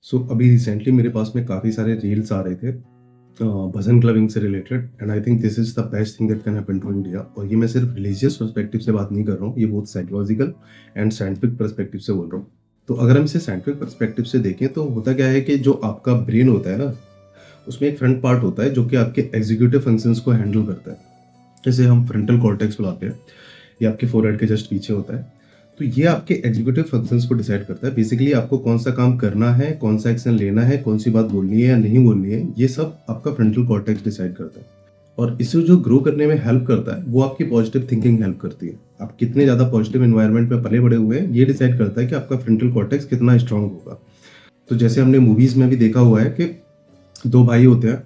अभी रिसेंटली मेरे पास में काफ़ी सारे रील्स आ रहे थे भजन क्लबिंग से related and I think this is the best thing that can happen to India. और ये मैं सिर्फ रिलीजियस पर्सपेक्टिव से बात नहीं कर रहा हूँ, ये बहुत साइकोलॉजिकल एंड साइंटिफिक पर्सपेक्टिव से बोल रहा हूँ। तो अगर हम इसे साइंटिफिक पर्सपेक्टिव से देखें तो होता क्या है कि जो आपका ब्रेन होता है ना, उसमें एक फ्रंट पार्ट होता है जो कि आपके एग्जीक्यूटिव फंक्शंस को हैंडल करता है, जैसे हम फ्रंटल कॉर्टेक्स बुलाते हैं। ये आपके फोरहेड के जस्ट पीछे होता है। तो ये आपके एग्जीक्यूटिव फंक्शंस को डिसाइड करता है। बेसिकली आपको कौन सा काम करना है, कौन सा एक्शन लेना है, कौन सी बात बोलनी है या नहीं बोलनी है, ये सब आपका फ्रंटल कॉर्टेक्स डिसाइड करता है। और इसे जो ग्रो करने में हेल्प करता है वो आपकी पॉजिटिव थिंकिंग हेल्प करती है। आप कितने ज़्यादा पॉजिटिव एनवायरनमेंट में पले बड़े हुए हैं, ये डिसाइड करता है कि आपका फ्रंटल कॉर्टेक्स कितना स्ट्रांग होगा। तो जैसे हमने मूवीज़ में भी देखा हुआ है कि दो भाई होते हैं,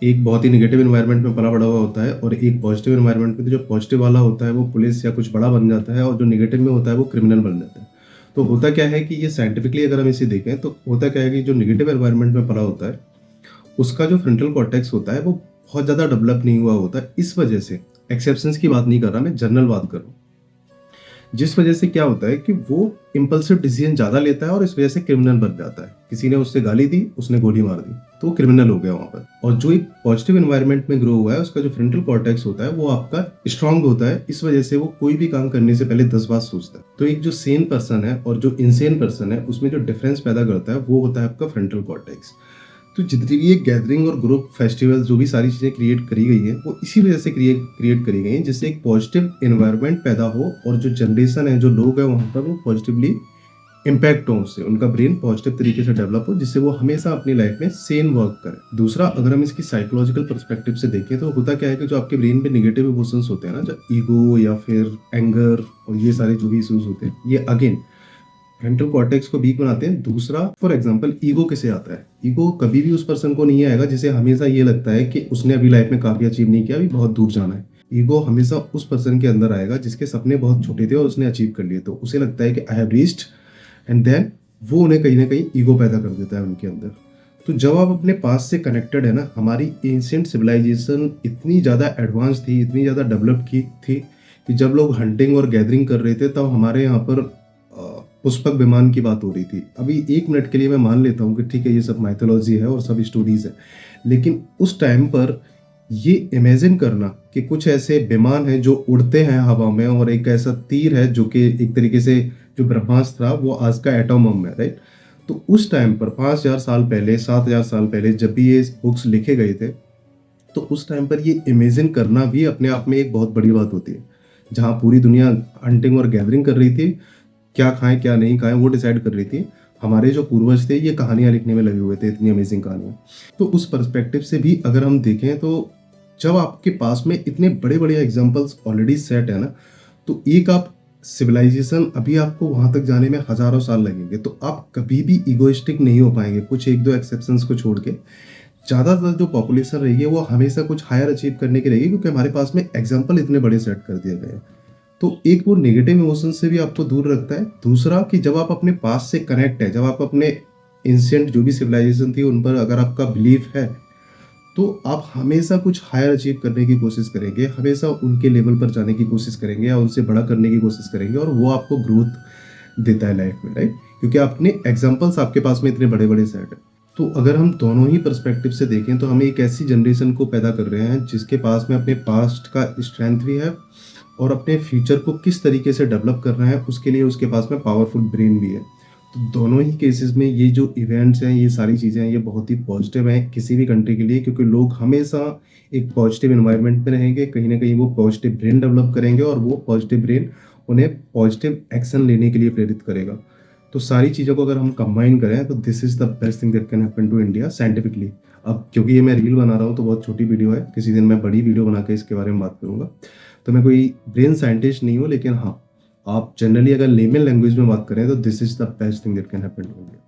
एक बहुत ही नेगेटिव एनवायरनमेंट में पला बड़ा हुआ होता है और एक पॉजिटिव एनवायरनमेंट में। तो जो पॉजिटिव वाला होता है वो पुलिस या कुछ बड़ा बन जाता है और जो नेगेटिव में होता है वो क्रिमिनल बन जाता है। तो होता क्या है कि ये साइंटिफिकली अगर हम इसे देखें तो होता क्या है कि जो नेगेटिव एनवायरनमेंट में पला होता है उसका जो फ्रंटल कॉर्टेक्स होता है वो बहुत ज़्यादा डेवलप नहीं हुआ होता है। इस वजह से, एक्सेप्शंस की बात नहीं कर रहा मैं, जनरल बात कर रहा हूँ, जिस वजह से क्या होता है कि वो इम्पल्सिव डिसीजन ज़्यादा लेता है और इस वजह से क्रिमिनल बन जाता है। किसी ने उससे गाली दी, उसने गोली मार दी, तो वो क्रिमिनल हो गया वहाँ पर। और जो एक पॉजिटिव एनवायरनमेंट में ग्रो हुआ है उसका जो फ्रंटल कॉर्टेक्स होता है वो आपका स्ट्रांग होता है। इस वजह से वो कोई भी काम करने से पहले 10 बार सोचता है। तो एक जो सेन पर्सन है और जो इनसेन पर्सन है उसमें जो डिफरेंस पैदा करता है वो होता है आपका फ्रंटल कॉर्टेक्स। तो जितनी भी ये गैदरिंग और ग्रुप फेस्टिवल जो भी सारी चीज़ें क्रिएट करी गई हैं वो इसी वजह से क्रिएट करी गई हैं, जिससे एक पॉजिटिव एनवायरनमेंट पैदा हो और जो जनरेशन है, जो लोग हैं वहाँ पर, वो पॉजिटिवली इम्पैक्ट हो, उससे उनका ब्रेन पॉजिटिव तरीके से डेवलप हो, जिससे वो हमेशा अपनी लाइफ में सेम वर्क करे। दूसरा, अगर हम इसकी साइकोलॉजिकल पर्सपेक्टिव से देखें तो होता क्या है कि जो आपके ब्रेन में निगेटिव इमोशंस होते हैं ना, जो ईगो या फिर एंगर और ये सारे जो भी इश्यूज होते हैं, ये अगेन फ्रंटल कॉर्टेक्स को वीक बनाते हैं। दूसरा, फॉर एग्जांपल, ईगो किसे आता है? ईगो कभी भी उस पर्सन को नहीं आएगा जिसे हमेशा ये लगता है कि उसने अभी लाइफ में काफी अचीव नहीं किया, अभी बहुत दूर जाना है। ईगो हमेशा उस पर्सन के अंदर आएगा जिसके सपने बहुत छोटे थे और उसने अचीव कर लिए, तो उसे लगता है कि I have reached, and then वो उन्हें कहीं ना कहीं ईगो पैदा कर देता है उनके अंदर। तो जब आप अपने पास से कनेक्टेड है ना, हमारी एंशिएंट सिविलाइजेशन इतनी ज़्यादा एडवांस थी, इतनी ज़्यादा डेवलप की थी कि जब लोग हंटिंग और गैदरिंग कर रहे थे तब हमारे यहाँ पर पुष्पक विमान की बात हो रही थी। अभी 1 मिनट के लिए मैं मान लेता हूँ कि ठीक है ये सब माइथोलॉजी है और सब स्टोरीज है, लेकिन उस टाइम पर ये इमेजिन करना कि कुछ ऐसे विमान हैं जो उड़ते हैं हवा में और एक ऐसा तीर है जो कि एक तरीके से जो ब्रह्मास्त्र था वो आज का एटॉम बम है, राइट? तो उस टाइम पर 5000 साल पहले, 7000 साल पहले जब भी ये बुक्स लिखे गए थे, तो उस टाइम पर ये इमेजिन करना भी अपने आप में एक बहुत बड़ी बात होती है। जहाँ पूरी दुनिया हंटिंग और गैदरिंग कर रही थी, क्या खाएं क्या नहीं खाएं वो डिसाइड कर रही थी, हमारे जो पूर्वज थे ये कहानियां लिखने में लगे हुए थे, इतनी अमेजिंग कहानियां। तो उस पर्सपेक्टिव से भी अगर हम देखें तो जब आपके पास में इतने बड़े बड़े एग्जांपल्स ऑलरेडी सेट है ना, तो एक आप सिविलाइजेशन, अभी आपको वहां तक जाने में हजारों साल लगेंगे, तो आप कभी भी इगोइस्टिक नहीं हो पाएंगे, कुछ एक दो एक्सेप्शंस को छोड़ के। ज़्यादातर जो पॉपुलेशन रहेगी वो हमेशा कुछ हायर अचीव करने की रहेगी, क्योंकि हमारे पास में एग्जाम्पल इतने बड़े सेट कर दिए गए हैं। तो एक वो नेगेटिव इमोशन से भी आपको दूर रखता है। दूसरा कि जब आप अपने पास से कनेक्ट है, जब आप अपने एंशिएंट जो भी सिविलाइजेशन थी उन पर अगर आपका बिलीफ है, तो आप हमेशा कुछ हायर अचीव करने की कोशिश करेंगे, हमेशा उनके लेवल पर जाने की कोशिश करेंगे या उनसे बड़ा करने की कोशिश करेंगे, और वो आपको ग्रोथ देता है लाइफ में, राइट? क्योंकि अपने एग्जाम्पल्स आपके पास में इतने बड़े बड़े सेट है। तो अगर हम दोनों ही पर्सपेक्टिव से देखें तो हम एक ऐसी जनरेशन को पैदा कर रहे हैं जिसके पास में अपने पास्ट का स्ट्रेंथ भी है और अपने फ्यूचर को किस तरीके से डेवलप करना है उसके लिए उसके पास में पावरफुल ब्रेन भी है। तो दोनों ही केसेस में ये जो इवेंट्स हैं, ये सारी चीज़ें हैं, ये बहुत ही पॉजिटिव हैं किसी भी कंट्री के लिए, क्योंकि लोग हमेशा एक पॉजिटिव एनवायरनमेंट में रहेंगे, कहीं ना कहीं वो पॉजिटिव ब्रेन डेवलप करेंगे और वो पॉजिटिव ब्रेन उन्हें पॉजिटिव एक्शन लेने के लिए प्रेरित करेगा। तो सारी चीज़ों को अगर हम कंबाइन करें तो this is the best thing that can happen to India scientifically. अब क्योंकि ये मैं रील बना रहा हूँ तो बहुत छोटी वीडियो है, किसी दिन मैं बड़ी वीडियो बना के इसके बारे में बात करूँगा। तो मैं कोई ब्रेन साइंटिस्ट नहीं हूँ, लेकिन हाँ, आप जनरली अगर लेमन लैंग्वेज में बात करें तो this is the best thing that can happen to India.